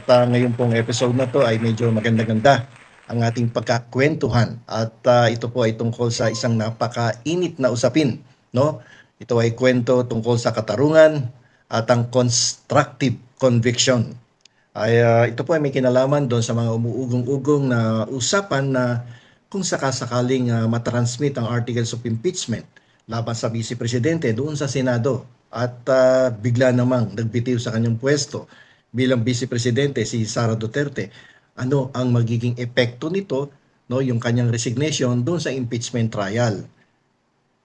ngayon pong episode na to ay medyo maganda-ganda ang ating pagkakwentuhan. At ito po ay tungkol sa isang napakainit na usapin, no? Ito ay kwento tungkol sa katarungan at ang constructive conviction. Ito po ay may kinalaman doon sa mga umuugong-ugong na usapan na kung sakasakaling matransmit ang articles of impeachment laban sa Vice Presidente doon sa Senado at bigla namang nagbitiw sa kanyang pwesto bilang Vice Presidente si Sara Duterte. Ano ang magiging epekto nito, no, yung kanyang resignation doon sa impeachment trial?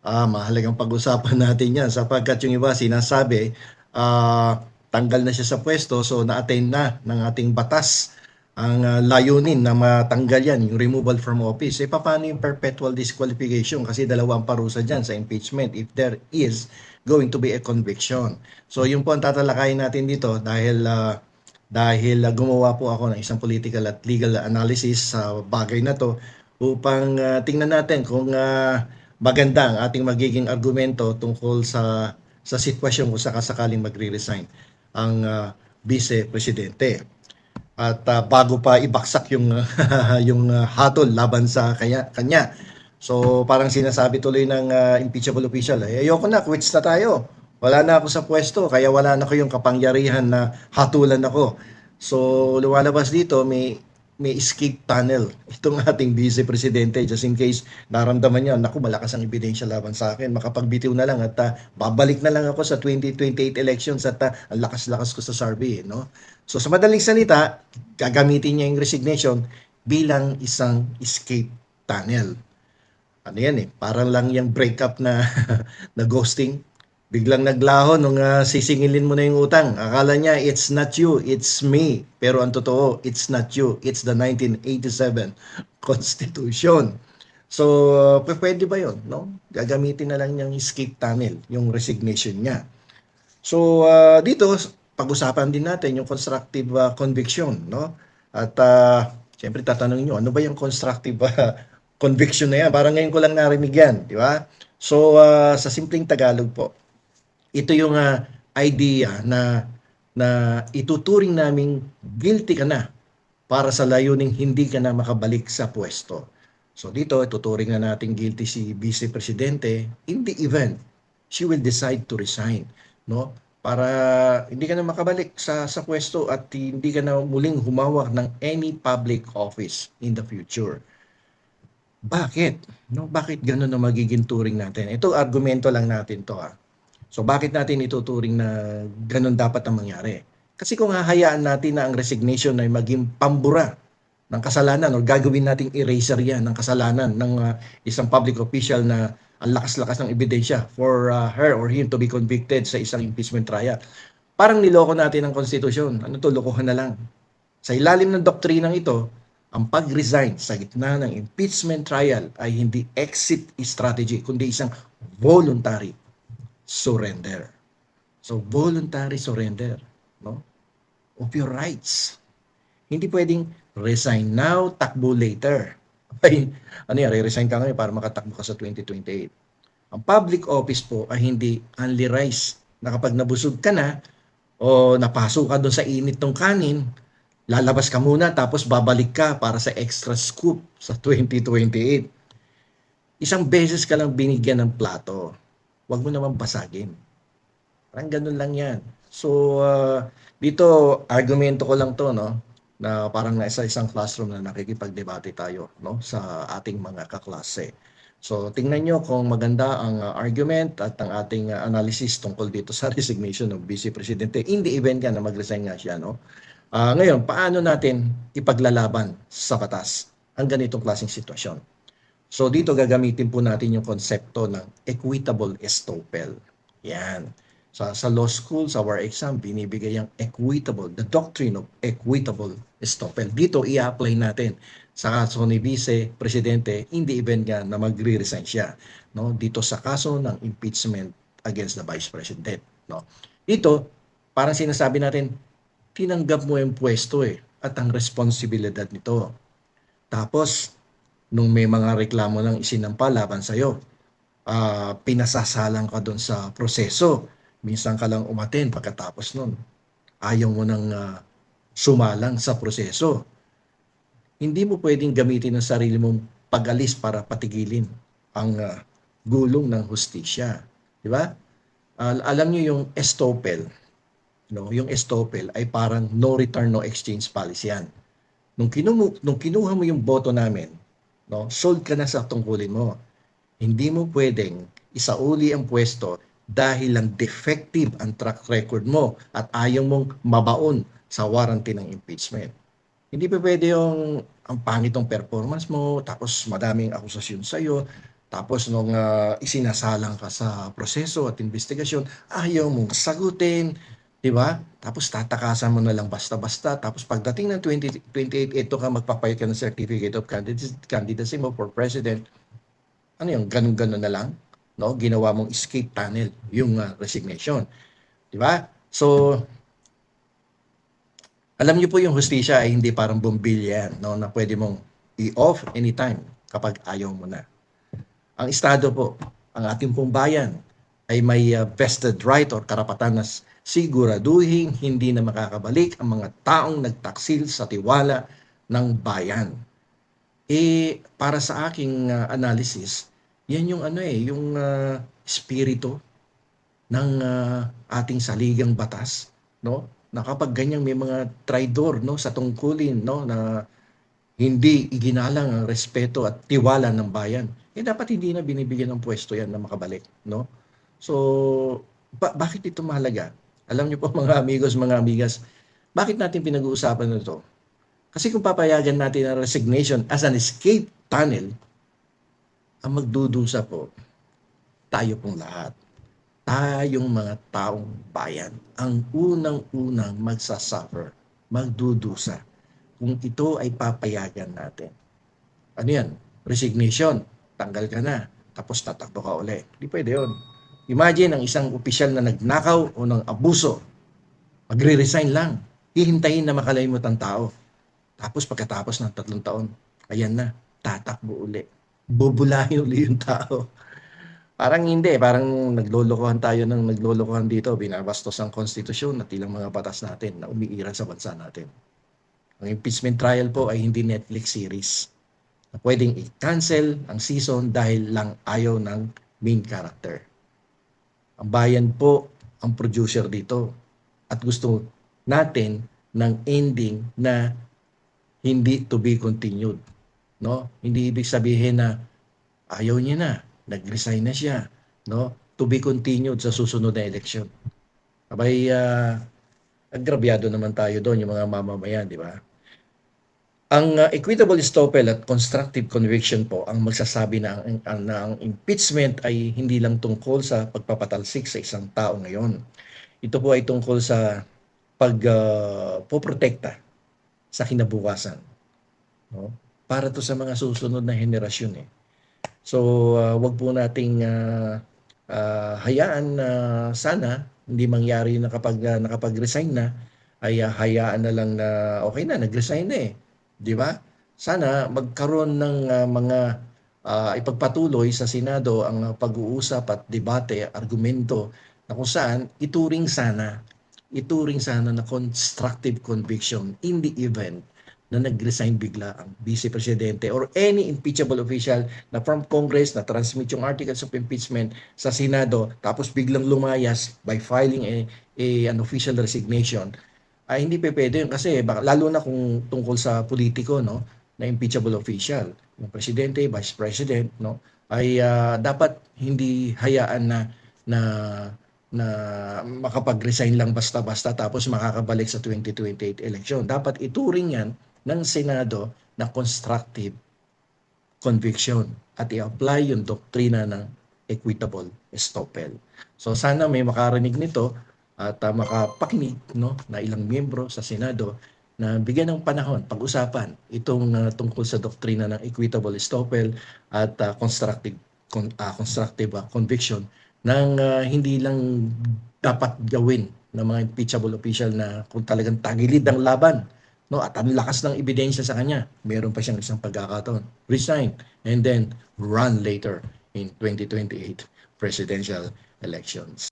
Mahalagang pag-usapan natin yan sapagkat yung iba sinasabi tanggal na siya sa pwesto, so na-attain na ng ating batas ang layunin na matanggal yan, yung removal from office. Paano yung perpetual disqualification? Kasi dalawa ang parusa dyan sa impeachment if there is going to be a conviction. So yun po ang tatalakayin natin dito dahil gumawa po ako ng isang political at legal analysis sa bagay na to upang tingnan natin kung maganda ang ating magiging argumento tungkol sa sitwasyon kung sakasakaling magre-resign ang Vice Presidente. At bago pa ibaksak yung yung hatol laban sa kanya. So parang sinasabi tuloy ng impeachable official, ayoko na, quits na tayo. Wala na ako sa pwesto, kaya wala na ko yung kapangyarihan na hatulan ako. So lumalabas dito may escape tunnel itong ating Vice Presidente just in case naramdaman niya, naku, malakas ang ebidensya laban sa akin, makapagbitiw na lang at babalik na lang ako sa 2028 elections at ang lakas-lakas ko sa survey, no? So sa madaling salita, gagamitin niya yung resignation bilang isang escape tunnel. Ano yan parang lang yung breakup na na ghosting. Biglang naglaho nung sisingilin mo na yung utang. Akala niya, it's not you, it's me. Pero ang totoo, it's not you, it's the 1987 Constitution. So, pwede ba yun? No? Gagamitin na lang niyang escape tunnel, yung resignation niya. So, dito, pag-usapan din natin yung constructive conviction. No? At, siyempre, tatanungin nyo, ano ba yung constructive conviction na yan? Parang ngayon ko lang narinig yan. Di ba? So, sa simpleng Tagalog po, ito yung idea na ituturing naming guilty ka na para sa layuning hindi ka na makabalik sa pwesto. So dito, ituturing na natin guilty si Vice Presidente in the event she will decide to resign, no? Para hindi ka na makabalik sa pwesto at hindi ka na muling humawak ng any public office in the future. Bakit? No, bakit gano'n na magiging turing natin? Ito, argumento lang natin to. So bakit natin ituturing na ganun dapat ang mangyari? Kasi kung hahayaan natin na ang resignation ay maging pambura ng kasalanan o gagawin nating eraser yan ng kasalanan ng isang public official na ang lakas-lakas ng ebidensya for her or him to be convicted sa isang impeachment trial, parang niloko natin ang konstitusyon. Ano to, lokohan na lang. Sa ilalim ng doktrinang ito, ang pag-resign sa gitna ng impeachment trial ay hindi exit strategy, kundi isang voluntary surrender. So, voluntary surrender, no, of your rights. Hindi pwedeng resign now, takbo later. Ay, ano yan, re-resign ka ngayon para makatakbo ka sa 2028. Ang public office po ay hindi only rice na kapag nabusog ka na o napasok ka doon sa init ng kanin, lalabas ka muna tapos babalik ka para sa extra scoop sa 2028. Isang beses ka lang binigyan ng plato. Huwag mo naman basagin. Parang ganun lang yan. So, dito, argumento ko lang to, no? Na parang nasa isang classroom na nakikipagdebate tayo, no? Sa ating mga kaklase. So, tingnan nyo kung maganda ang argument at ang ating analysis tungkol dito sa resignation ng Vice Presidente. In the event nga na mag-resign nga siya, no? Ngayon, paano natin ipaglalaban sa batas ang ganitong klaseng sitwasyon? So dito gagamitin po natin yung konsepto ng equitable estoppel. Yan. Sa law school, sa war exam, binibigay yung equitable, the doctrine of equitable estoppel. Dito i-apply natin sa kaso ni Vice Presidente in the event nga na magre-resign siya. No? Dito sa kaso ng impeachment against the Vice President. No? Dito, parang sinasabi natin, tinanggap mo yung pwesto at ang responsibilidad nito. Tapos, nung may mga reklamo ng isinampa laban sa'yo, pinasasalang ka doon sa proseso. Minsan ka lang umaten pagkatapos nun. Ayaw mo nang sumalang sa proseso. Hindi mo pwedeng gamitin ang sarili mong pag-alis para patigilin ang gulong ng hustisya. Di ba? Alam niyo yung estoppel, no? Yung estoppel ay parang no return, no exchange policy yan. Nung kinuha mo yung boto namin, no, sold ka na sa tungkulin mo. Hindi mo pwedeng isauli ang pwesto dahil lang defective ang track record mo at ayaw mong mabaon sa warranty ng impeachment. Hindi pa pwede yung ang pangit ng performance mo, tapos madaming akusasyon sa'yo, tapos nung isinasalang ka sa proseso at investigasyon, ayaw mong sagutin, di ba? Tapos tatakasan mo na lang basta-basta, tapos pagdating ng 2028, ito ka magpapayag ka ng certificate of candidacy mo for president. Ano yung ganun-ganun na lang? No? Ginawa mong escape tunnel yung resignation. Di ba? So, alam niyo po yung hustisya ay hindi parang bombilya yan, no, na pwede mong i-off anytime kapag ayaw mo na. Ang Estado po, ang ating pong bayan, ay may vested right or karapatan na siguraduhin hindi na makakabalik ang mga taong nagtaksil sa tiwala ng bayan. Para sa aking analysis, yan yung yung espiritu ng ating saligang batas, no? Na kapag ganyang may mga traidor, no, sa tungkulin, no, na hindi iginalang ang respeto at tiwala ng bayan, dapat hindi na binibigyan ng pwesto yan na makabalik, no? So, bakit ito mahalaga? Alam niyo po mga amigos, mga amigas, bakit natin pinag-uusapan ito? Kasi kung papayagan natin ang resignation as an escape tunnel, ang magdudusa po, tayo pong lahat. Tayong mga taong bayan ang unang-unang magsasuffer, magdudusa kung ito ay papayagan natin. Ano yan? Resignation. Tanggal ka na. Tapos tatakbo ka uli. Hindi pwede yun. Imagine ang isang opisyal na nagnakaw o ng abuso. Magre-resign lang. Hihintayin na makalimot ang tao. Tapos pagkatapos ng 3 taon, ayan na, tatakbo uli. Bubulahin uli yung tao. Parang hindi, parang naglolokohan tayo ng naglolokohan dito, binabastos ang konstitusyon at ilang mga batas natin na umiiral sa bansa natin. Ang impeachment trial po ay hindi Netflix series na pwedeng i-cancel ang season dahil lang ayaw ng main character. Ang bayan po ang producer dito at gusto natin ng ending na hindi to be continued. No? Hindi ibig sabihin na ayaw niya na, nag-resign na siya, no? To be continued sa susunod na eleksyon. Abay, agrabyado naman tayo doon, yung mga mamamayan, di ba? Ang equitable estoppel at constructive conviction po ang magsasabi na ang impeachment ay hindi lang tungkol sa pagpapatalsik sa isang tao ngayon. Ito po ay tungkol sa pagpoprotekta sa kinabukasan. No? Para to sa mga susunod na henerasyon eh. So, wag po nating hayaan na sana hindi mangyari na kapag nakapag-resign na ay hayaan na lang na okay na, nag-resign na eh. Di ba? Sana magkaroon ng mga ipagpatuloy sa Senado ang pag-uusap at debate, argumento na kung saan ituring sana na constructive conviction in the event na nag-resign bigla ang Vice Presidente or any impeachable official na from Congress na transmit yung articles of impeachment sa Senado tapos biglang lumayas by filing an official resignation. Ay hindi pa pwede yun kasi lalo na kung tungkol sa politiko, no, na impeachable official, yung presidente, vice president, no, ay dapat hindi hayaan na makapag-resign lang basta-basta tapos makakabalik sa 2028 election. Dapat ituring yan ng Senado na constructive conviction at i-apply yung doktrina ng equitable estoppel. So sana may makarinig nito at makapakinig, no, na ilang miyembro sa Senado na bigyan ng panahon pag-usapan itong tungkol sa doktrina ng equitable estoppel at constructive conviction ng hindi lang dapat gawin ng mga impeachable official na kung talagang tagilid ang laban, no, at ang lakas ng ebidensya sa kanya, meron pa siyang isang pagkakataon, resign, and then run later in 2028 presidential elections.